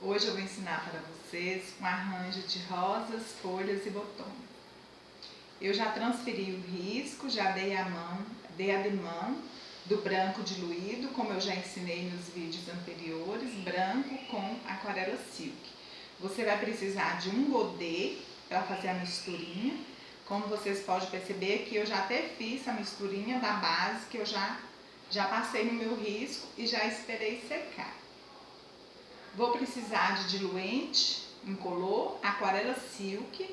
Hoje eu vou ensinar para vocês um arranjo de rosas, folhas e botões. Eu já transferi o risco, já dei a demão do branco diluído, como eu já ensinei nos vídeos anteriores, branco com aquarela silk. Você vai precisar de um godê para fazer a misturinha. Como vocês podem perceber que eu já até fiz a misturinha da base, que eu já passei no meu risco e já esperei secar. Vou precisar de diluente incolor, aquarela silk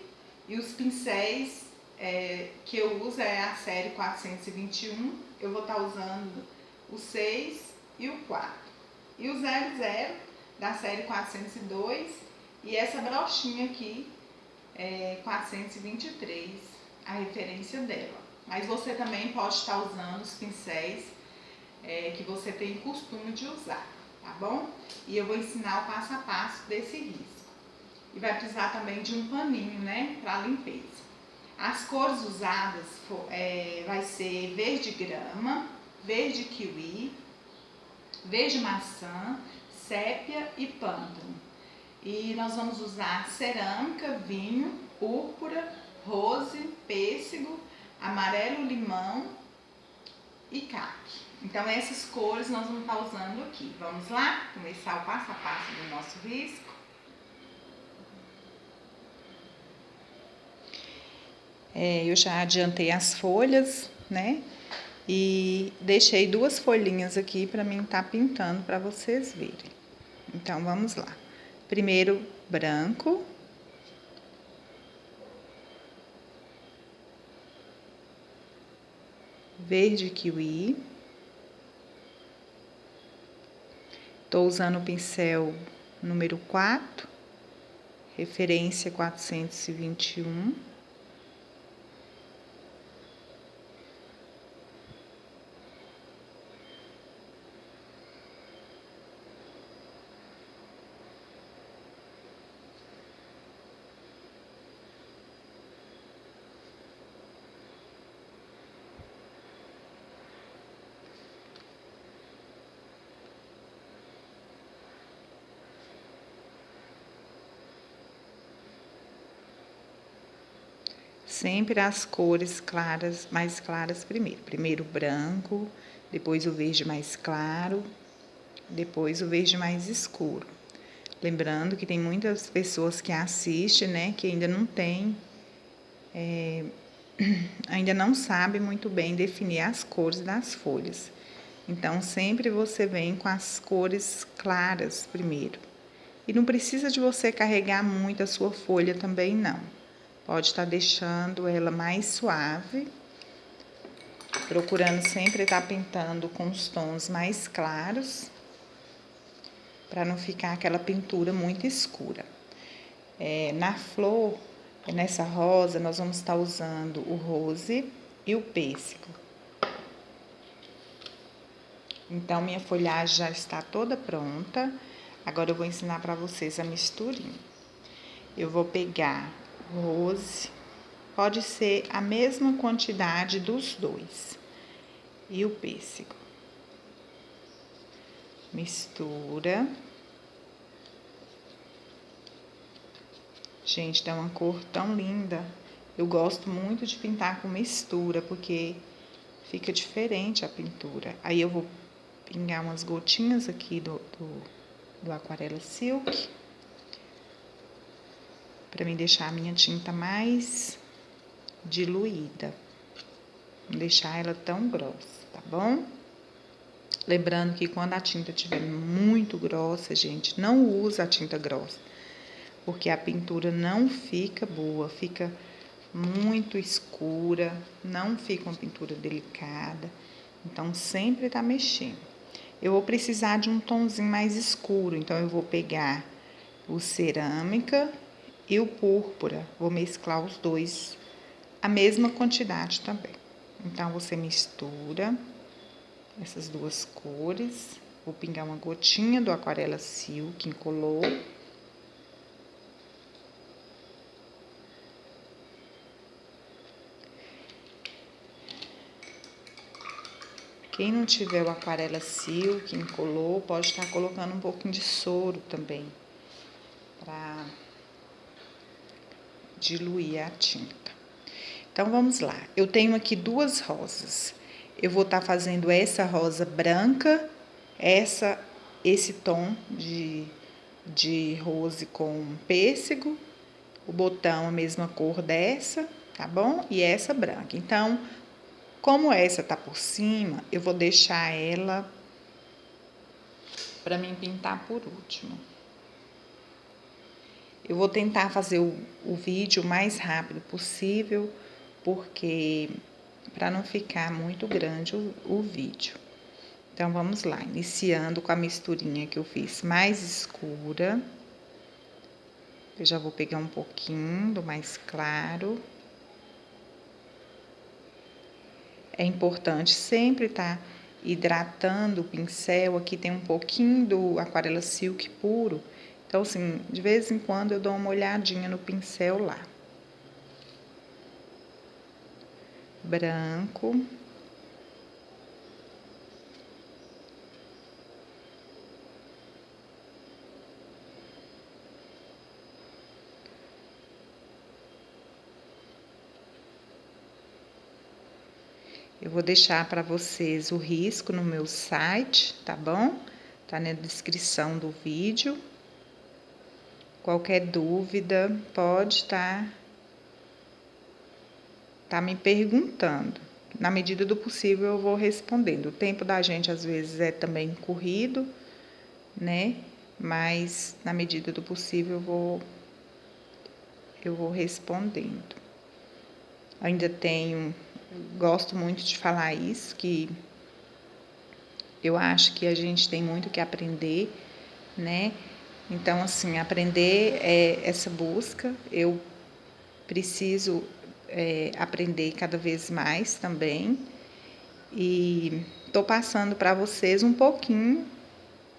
e os pincéis que eu uso é a série 421. Eu vou estar usando o 6 e o 4. E o 00 da série 402 e essa brochinha aqui é 423, a referência dela. Mas você também pode estar usando os pincéis que você tem costume de usar, tá bom? E eu vou ensinar o passo a passo desse risco. E vai precisar também de um paninho, né, para limpeza. As cores usadas vai ser verde grama, verde kiwi, verde maçã, sépia e pântano. E nós vamos usar cerâmica, vinho, púrpura, rose, pêssego, amarelo limão e caqui. Então essas cores nós vamos estar usando aqui. Vamos lá começar o passo a passo do nosso risco. Eu já adiantei as folhas, né? E deixei 2 folhinhas aqui para mim estar pintando para vocês verem. Então vamos lá. Primeiro branco. Verde kiwi. Estou usando o pincel número 4, referência 421. Sempre as cores claras, mais claras primeiro. Primeiro o branco, depois o verde mais claro, depois o verde mais escuro. Lembrando que tem muitas pessoas que assistem, né, que ainda não tem, ainda não sabe muito bem definir as cores das folhas. Então, sempre você vem com as cores claras primeiro. E não precisa de você carregar muito a sua folha também, não. Pode estar deixando ela mais suave, procurando sempre estar pintando com os tons mais claros, para não ficar aquela pintura muito escura. Na flor, nessa rosa, nós vamos estar usando o rose e o pêssego. Então, minha folhagem já está toda pronta. Agora eu vou ensinar para vocês a misturinha. Eu vou pegar o rose, pode ser a mesma quantidade dos dois, e o pêssego. Mistura. Gente, dá uma cor tão linda. Eu gosto muito de pintar com mistura, porque fica diferente a pintura. Aí eu vou pingar umas gotinhas aqui do aquarela silk, para mim deixar a minha tinta mais diluída. Não deixar ela tão grossa, tá bom? Lembrando que quando a tinta estiver muito grossa, gente, não usa a tinta grossa, porque a pintura não fica boa, fica muito escura, não fica uma pintura delicada. Então, sempre tá mexendo. Eu vou precisar de um tonzinho mais escuro, então eu vou pegar o cerâmica e o púrpura. Vou mesclar os dois, a mesma quantidade também. Então, você mistura essas duas cores. Vou pingar uma gotinha do aquarela silk incolor. Quem não tiver o aquarela silk incolor, pode estar colocando um pouquinho de soro também, para diluir a tinta. Então, vamos lá. Eu tenho aqui 2 rosas. Eu vou estar fazendo essa rosa branca, esse tom de rose com pêssego, o botão a mesma cor dessa, tá bom? E essa branca. Então, como essa tá por cima, eu vou deixar ela para mim pintar por último. Eu vou tentar fazer o vídeo o mais rápido possível, porque para não ficar muito grande o vídeo. Então, vamos lá, iniciando com a misturinha que eu fiz mais escura. Eu já vou pegar um pouquinho do mais claro. É importante sempre estar hidratando o pincel. Aqui tem um pouquinho do Aquarela Silk puro. Então, assim, de vez em quando eu dou uma olhadinha no pincel lá. Branco. Eu vou deixar para vocês o risco no meu site, tá bom? Tá na descrição do vídeo. Qualquer dúvida, pode estar me perguntando. Na medida do possível, eu vou respondendo. O tempo da gente, às vezes, é também corrido, né? Mas, na medida do possível, eu vou respondendo. Ainda gosto muito de falar isso, que eu acho que a gente tem muito que aprender, né? Então, assim, aprender é essa busca. Eu preciso aprender cada vez mais também. E estou passando para vocês um pouquinho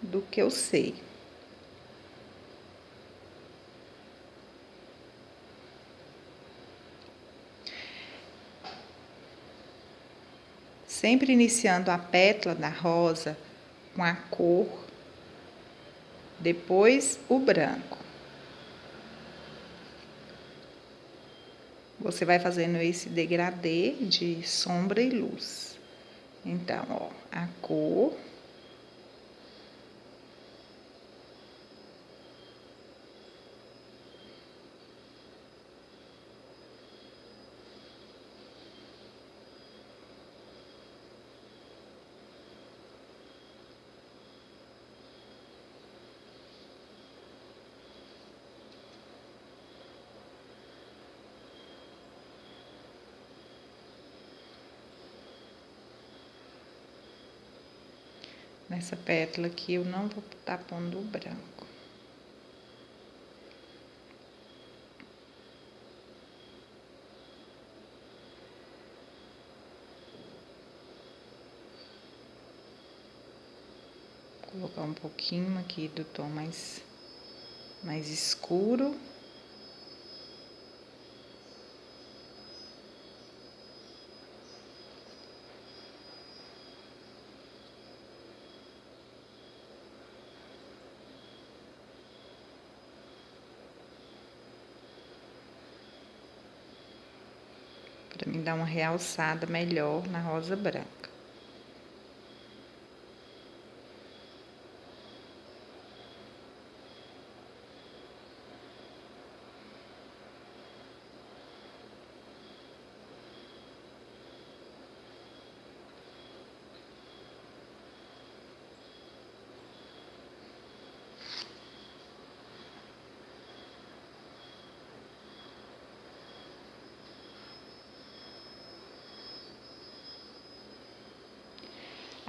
do que eu sei. Sempre iniciando a pétala da rosa com a cor, depois o branco. Você vai fazendo esse degradê de sombra e luz. Então, ó, a cor. Nessa pétala aqui, eu não vou estar pondo o branco. Vou colocar um pouquinho aqui do tom mais escuro. Para me dar uma realçada melhor na rosa branca.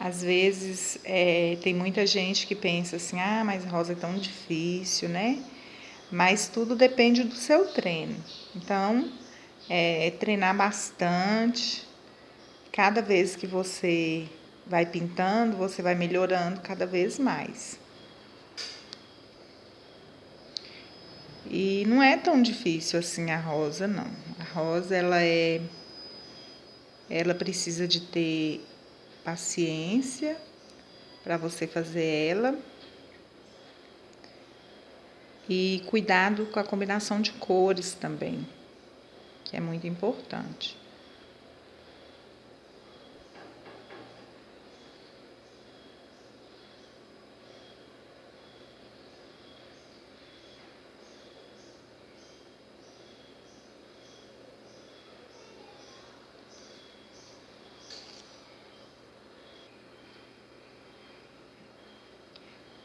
Às vezes, tem muita gente que pensa assim, ah, mas rosa é tão difícil, né? Mas tudo depende do seu treino. Então, treinar bastante. Cada vez que você vai pintando, você vai melhorando cada vez mais. E não é tão difícil assim a rosa, não. A rosa, ela precisa de ter paciência para você fazer ela. E cuidado com a combinação de cores também, que é muito importante.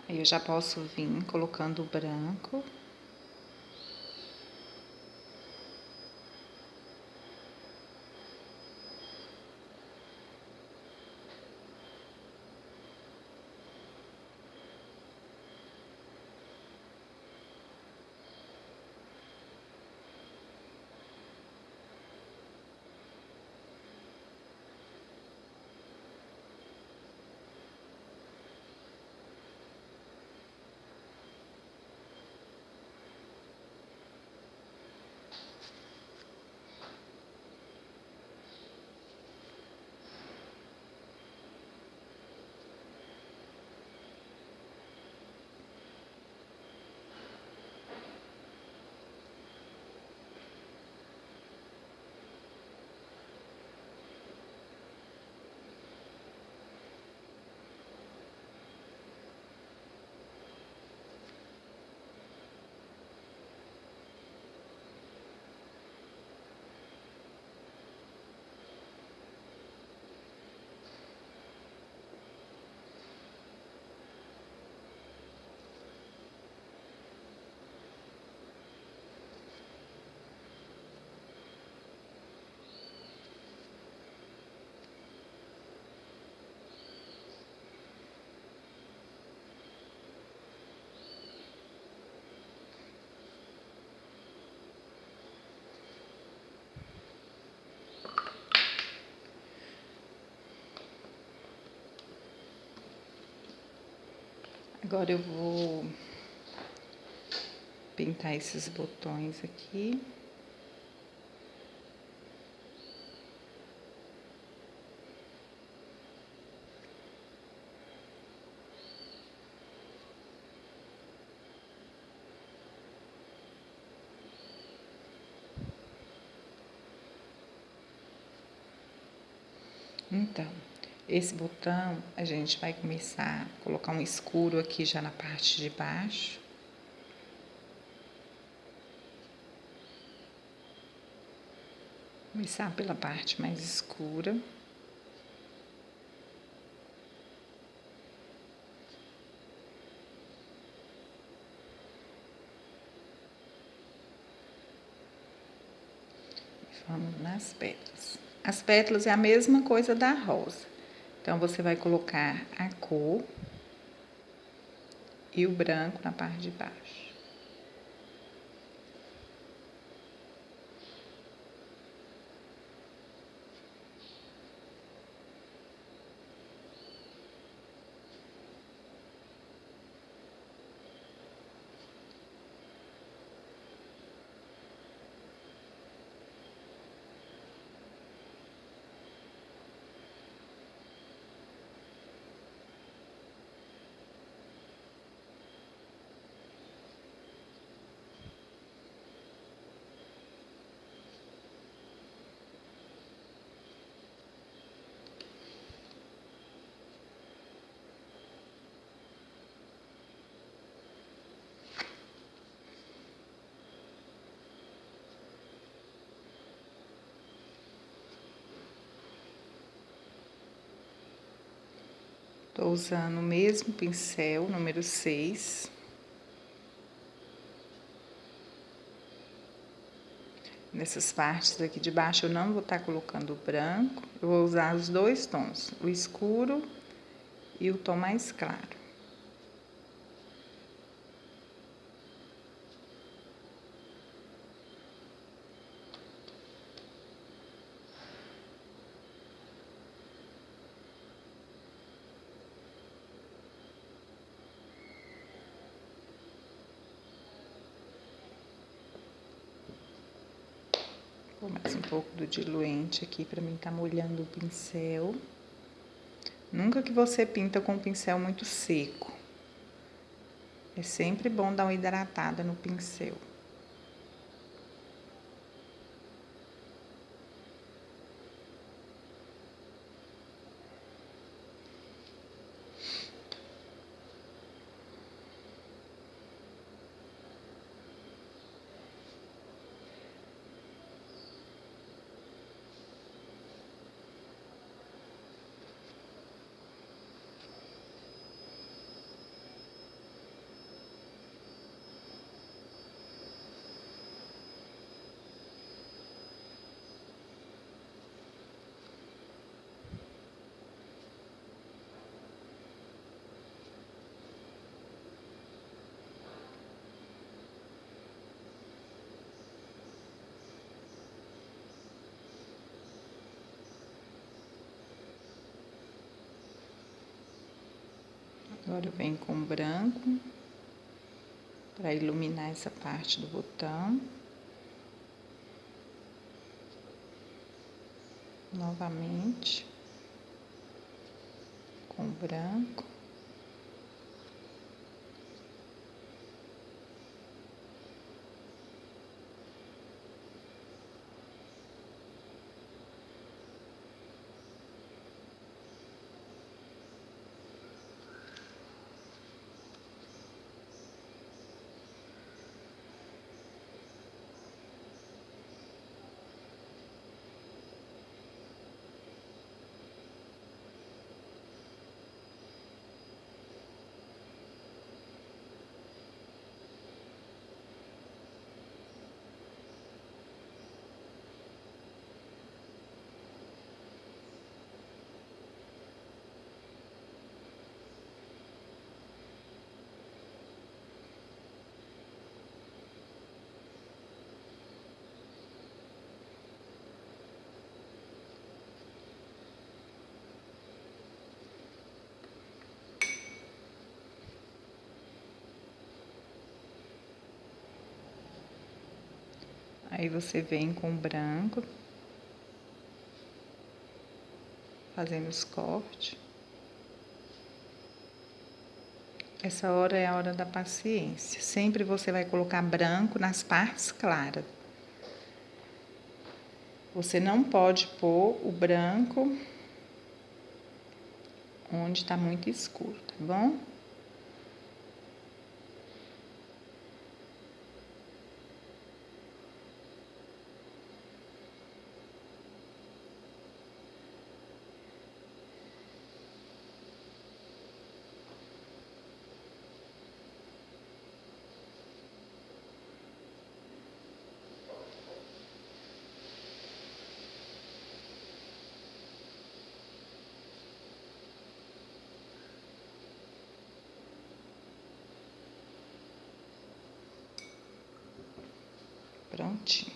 Aí eu já posso vir colocando o branco. Agora eu vou pintar esses botões aqui. Então, esse botão a gente vai começar a colocar um escuro aqui já na parte de baixo. Começar pela parte mais escura. E vamos nas pétalas. As pétalas é a mesma coisa da rosa. Então, você vai colocar a cor e o branco na parte de baixo. Estou usando o mesmo pincel, número 6. Nessas partes aqui de baixo eu não vou estar colocando o branco, eu vou usar os dois tons, o escuro e o tom mais claro. Vou mais um pouco do diluente aqui para mim estar molhando o pincel. Nunca que você pinta com o pincel muito seco. É sempre bom dar uma hidratada no pincel. Agora eu venho com branco para iluminar essa parte do botão. Novamente com branco. Aí você vem com branco, fazendo os cortes. Essa hora é a hora da paciência. Sempre você vai colocar branco nas partes claras. Você não pode pôr o branco onde está muito escuro, tá bom? Prontinho.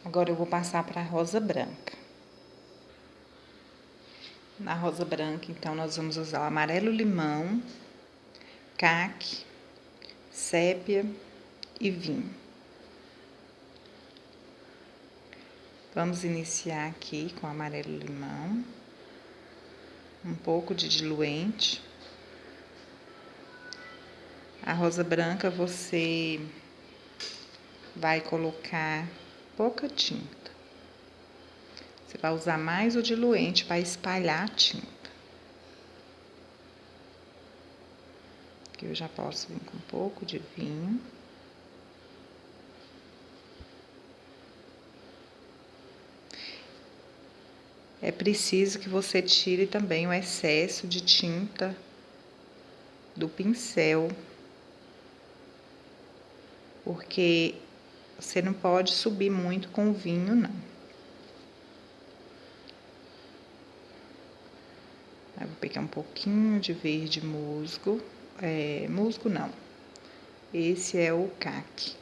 Agora eu vou passar para a rosa branca. Na rosa branca, então, nós vamos usar o amarelo limão, caque, sépia e vinho. Vamos iniciar aqui com amarelo limão, um pouco de diluente. A rosa branca você vai colocar pouca tinta. Você vai usar mais o diluente para espalhar a tinta. Aqui eu já posso vir com um pouco de vinho. É preciso que você tire também o excesso de tinta do pincel, porque você não pode subir muito com o vinho, não. Aí vou pegar um pouquinho de verde musgo. Musgo não. Esse é o caque.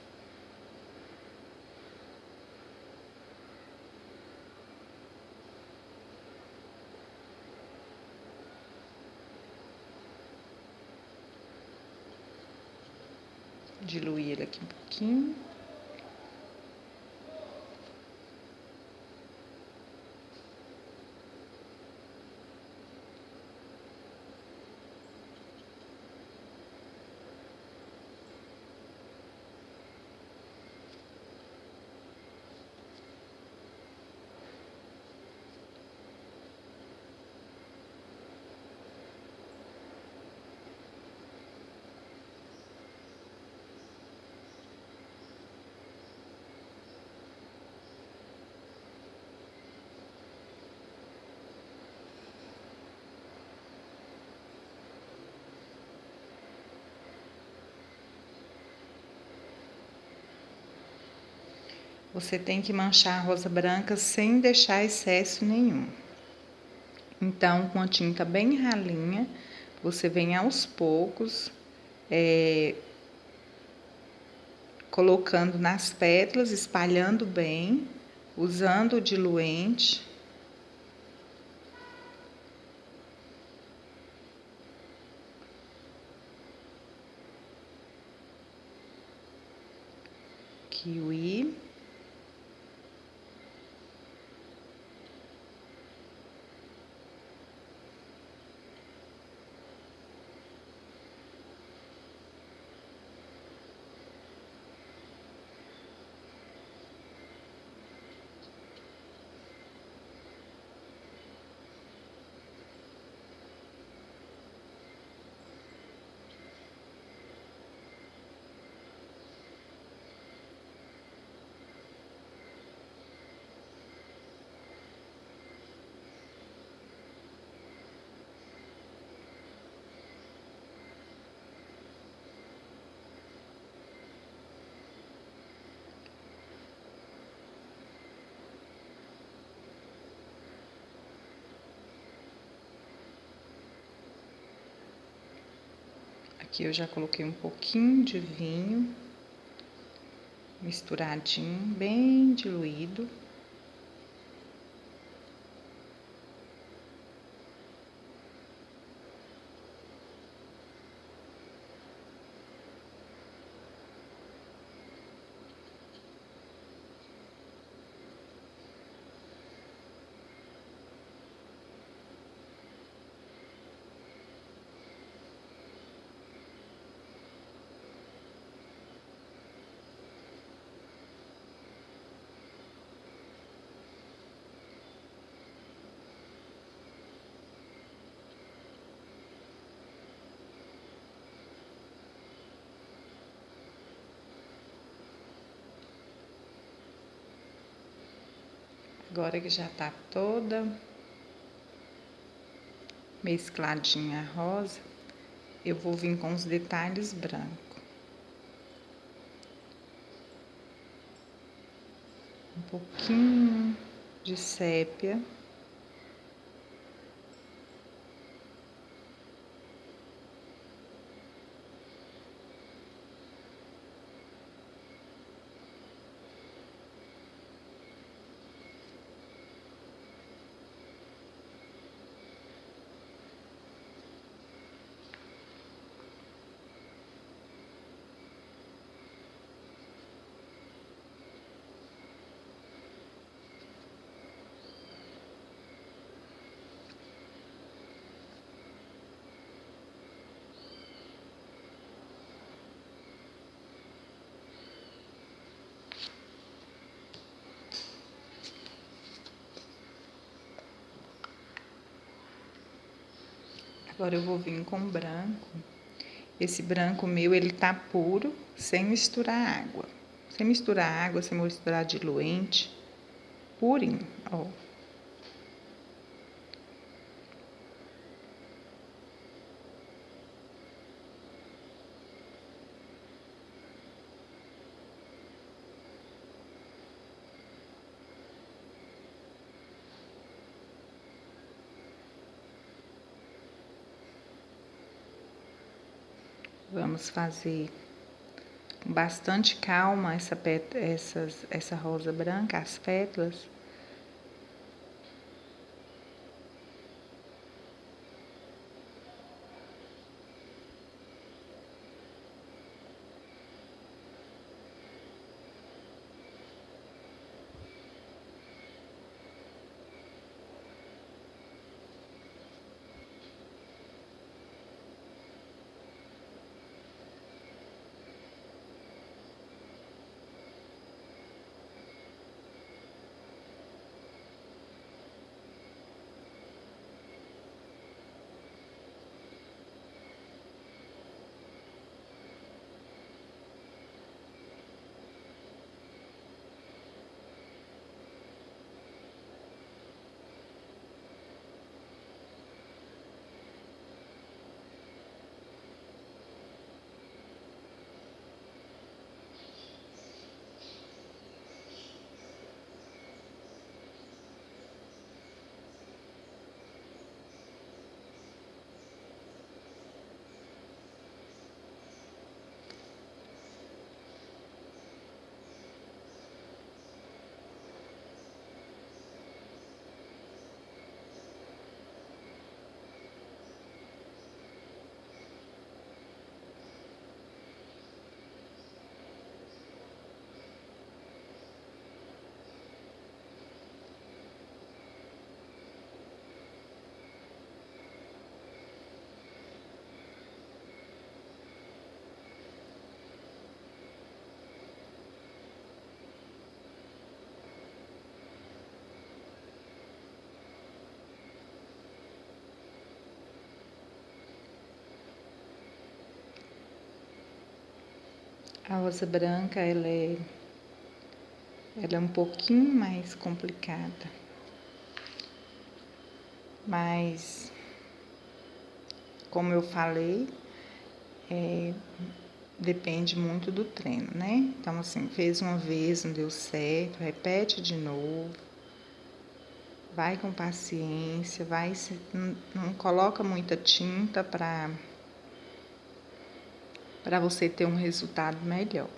Diluir ele aqui um pouquinho. Você tem que manchar a rosa branca sem deixar excesso nenhum. Então, com a tinta bem ralinha, você vem aos poucos colocando nas pétalas, espalhando bem, usando o diluente. Kiwi. Aqui eu já coloquei um pouquinho de vinho, misturadinho, bem diluído. Agora que já tá toda mescladinha a rosa, eu vou vir com os detalhes brancos. Um pouquinho de sépia. Agora eu vou vir com branco. Esse branco meu, ele tá puro, sem misturar água. Sem misturar água, sem misturar diluente. Purinho, ó. Vamos fazer com bastante calma essa rosa branca, as pétalas. A rosa branca, ela é um pouquinho mais complicada, mas, como eu falei, depende muito do treino, né? Então, assim, fez uma vez, não deu certo, repete de novo, vai com paciência, não coloca muita tinta para você ter um resultado melhor.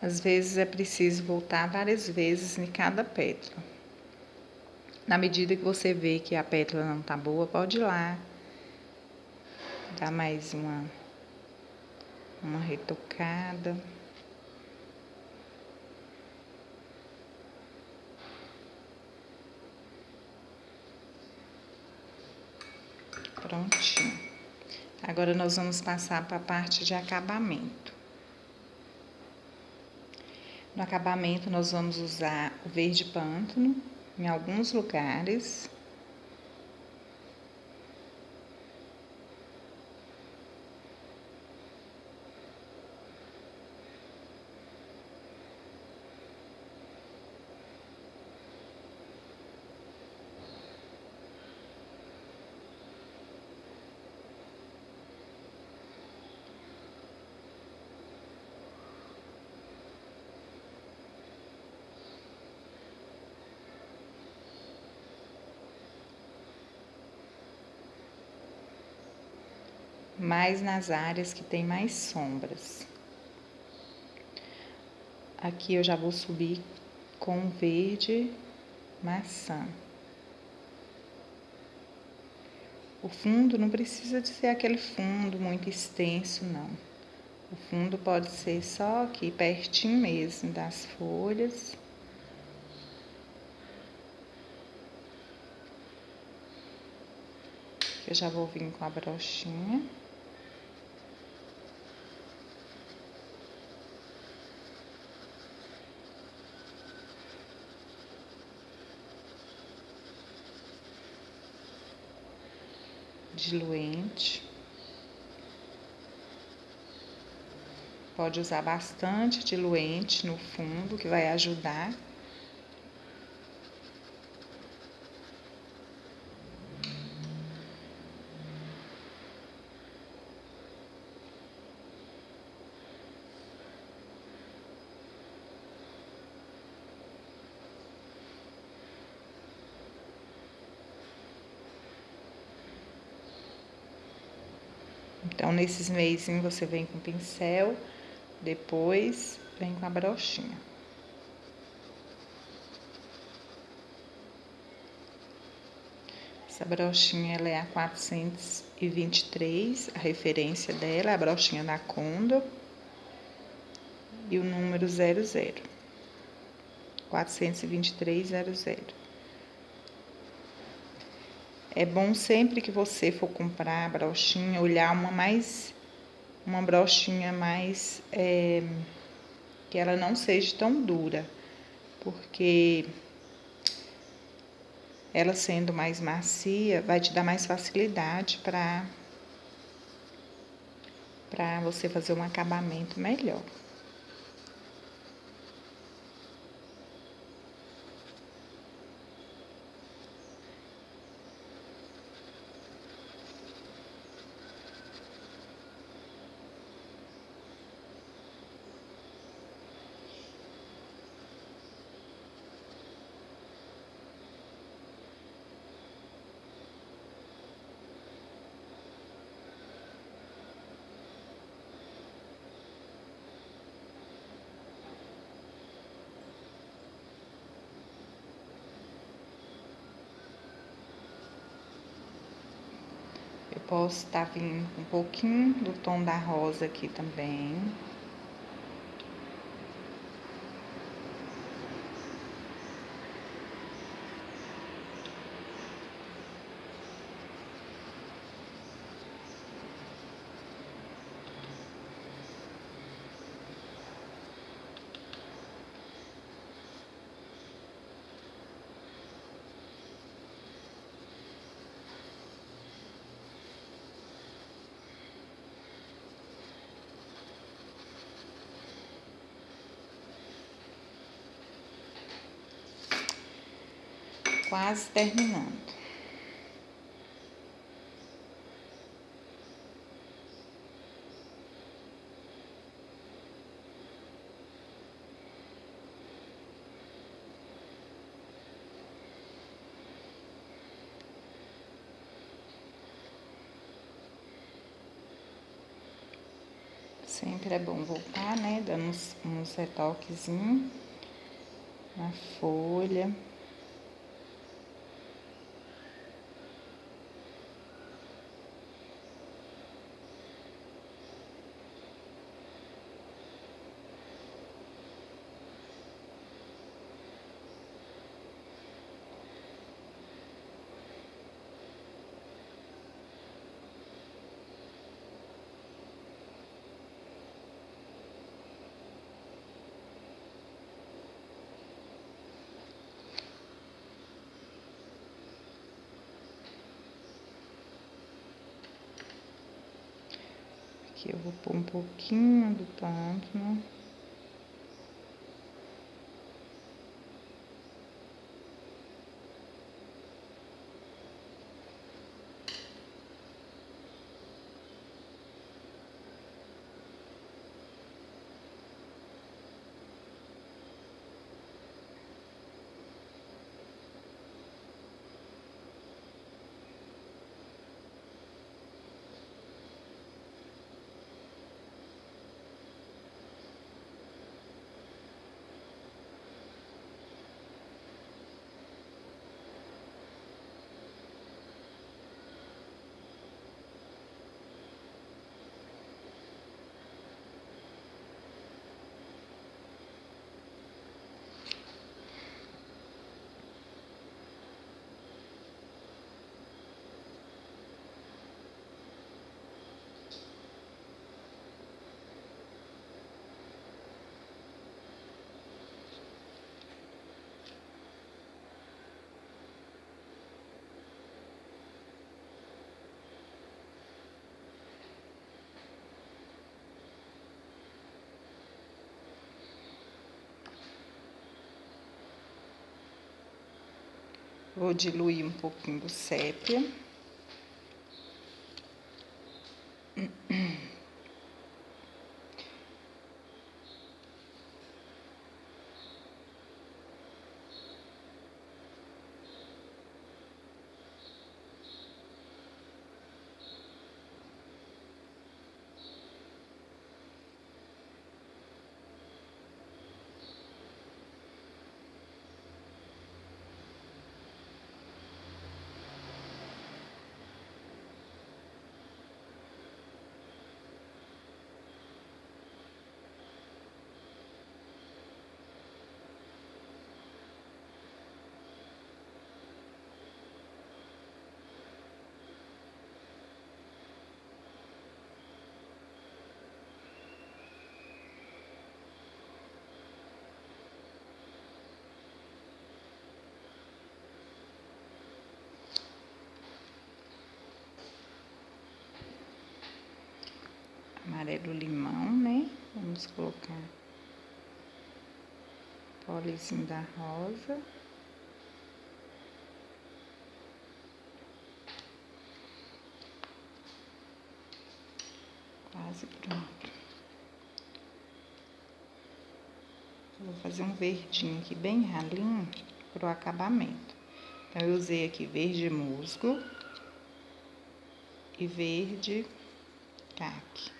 Às vezes é preciso voltar várias vezes em cada pétala. Na medida que você vê que a pétala não está boa, pode ir lá, dar mais uma retocada. Prontinho. Agora nós vamos passar para a parte de acabamento. No acabamento nós vamos usar o verde pântano em alguns lugares. Mais nas áreas que tem mais sombras. Aqui eu já vou subir com verde maçã. O fundo não precisa de ser aquele fundo muito extenso, não. O fundo pode ser só aqui, pertinho mesmo das folhas. Eu já vou vir com a brochinha. diluente. Pode usar bastante diluente no fundo, que vai ajudar. Então, nesses meizinhos você vem com o pincel, depois vem com a brochinha. Essa brochinha ela é a 423, a referência dela é a brochinha da Condor e o número 00. 42300. É bom sempre que você for comprar a brochinha, olhar uma brochinha mais, que ela não seja tão dura, porque ela sendo mais macia, vai te dar mais facilidade para você fazer um acabamento melhor. Eu posso estar vindo um pouquinho do tom da rosa aqui também. Quase terminando. Sempre é bom voltar, né? Dando uns retoquezinhos na folha. Aqui eu vou pôr um pouquinho do pântano. Vou diluir um pouquinho do sépia. Amarelo limão, né? Vamos colocar pólizinho da rosa. Quase pronto. Eu vou fazer um verdinho aqui bem ralinho pro acabamento. Então, eu usei aqui verde musgo e verde caqui.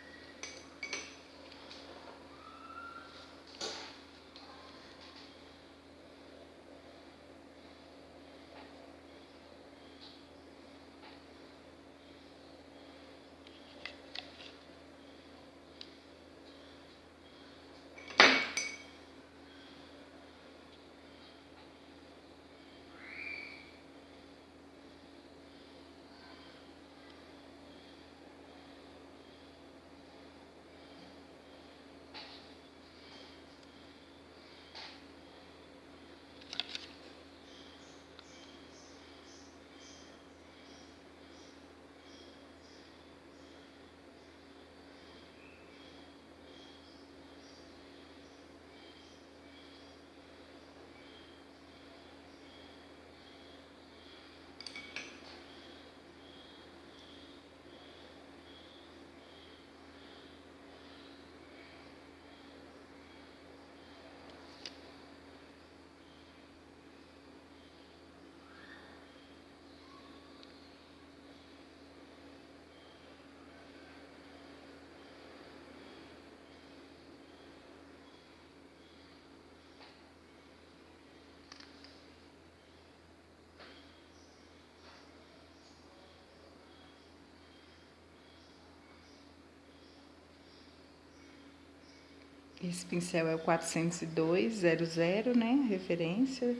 Esse pincel é o 40200, né? Referência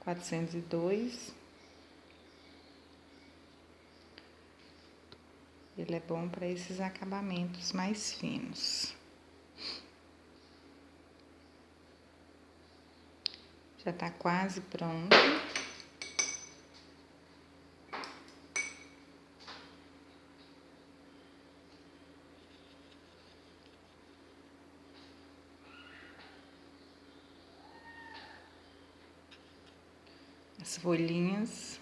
402. Ele é bom para esses acabamentos mais finos. Já tá quase pronto. As folhinhas.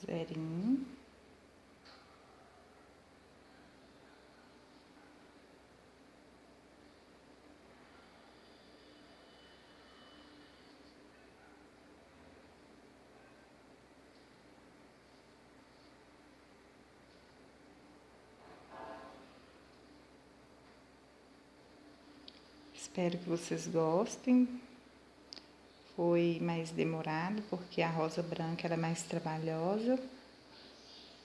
Zerinho. Espero que vocês gostem. foi mais demorado, porque a rosa branca era mais trabalhosa,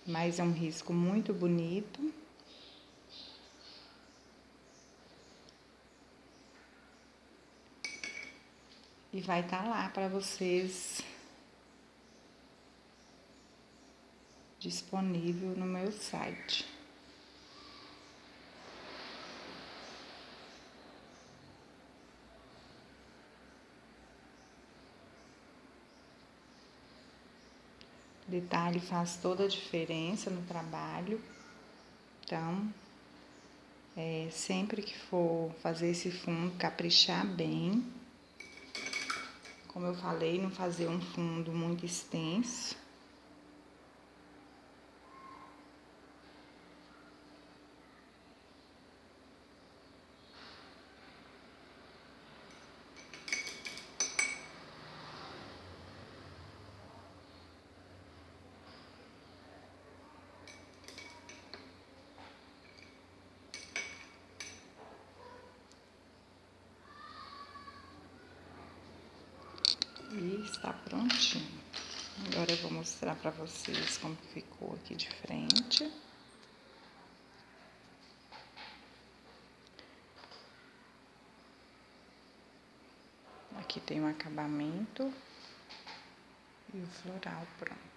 mas é um risco muito bonito. E vai estar lá para vocês, disponível no meu site. Detalhe faz toda a diferença no trabalho, então sempre que for fazer esse fundo, caprichar bem. Como eu falei, não fazer um fundo muito extenso. E está prontinho. Agora eu vou mostrar para vocês como ficou aqui de frente. Aqui tem o acabamento e o floral pronto.